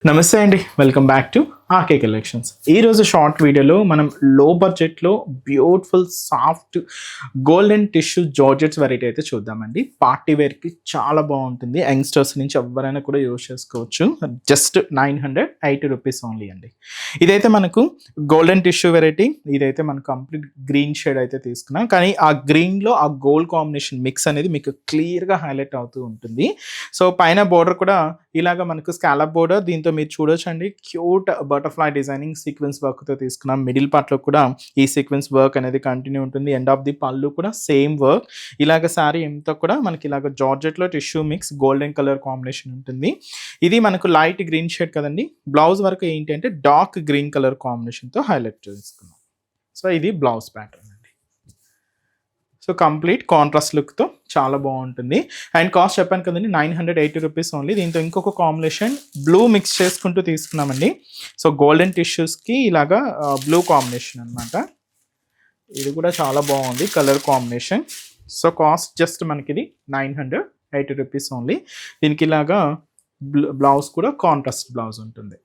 నమస్తే అండి, welcome back to RK collections. ఈరోజు షార్ట్ వీడియోలో మనం లో బడ్జెట్లో beautiful soft golden tissue georgettes variety అయితే చూద్దామండి. పార్టీ వేర్కి చాలా బాగుంటుంది. యంగ్స్టర్స్ నుంచి ఎవరైనా కూడా యూజ్ చేసుకోవచ్చు. జస్ట్ 980 రూపీస్ ఓన్లీ అండి. ఇదైతే మనకు గోల్డెన్ టిష్యూ వెరైటీ. ఇదైతే మనకు కంప్లీట్ గ్రీన్ షేడ్ అయితే తీసుకున్నాం, కానీ ఆ గ్రీన్లో ఆ గోల్డ్ కాంబినేషన్ మిక్స్ అనేది మీకు క్లియర్గా హైలైట్ అవుతూ ఉంటుంది. సో పైన బోర్డర్ కూడా ఇలాగ మనకు స్కాలప్ బోర్డర్, దీంతో మీరు చూడొచ్చండి క్యూట్ బటర్ఫ్లై డిజైనింగ్ సీక్వెన్స్ వర్క్తో తీసుకున్నాం. మిడిల్ పార్ట్లో కూడా ఈ సీక్వెన్స్ వర్క్ అనేది కంటిన్యూ ఉంటుంది. ఎండ్ ఆఫ్ ది పళ్ళు కూడా సేమ్ వర్క్. ఇలాగ శారీ ఎంతో కూడా మనకి ఇలాగ జార్జెట్లో tissue mix golden colour combination ఉంటుంది. ఇది మనకు లైట్ గ్రీన్ షేడ్ కదండి. బ్లౌజ్ వరకు ఏంటి అంటే డార్క్ గ్రీన్ కలర్ కాంబినేషన్తో హైలైట్ చేసుకున్నాం. సో ఇది blouse pattern. So complete contrast లుక్తో చాలా బాగుంటుంది. అండ్ కాస్ట్ చెప్పాను కదండి, 980 రూపీస్ ఓన్లీ. దీంతో ఇంకొక కాంబినేషన్ బ్లూ మిక్స్ చేసుకుంటూ తీసుకున్నామండి. సో గోల్డెన్ టిష్యూస్కి ఇలాగా బ్లూ కాంబినేషన్ అనమాట. ఇది కూడా చాలా బాగుంది colour combination. So cost just మనకి ఇది 980 రూపీస్ ఓన్లీ. దీనికి ఇలాగా బ్లౌజ్ కూడా కాంట్రాస్ట్ బ్లౌజ్ ఉంటుంది.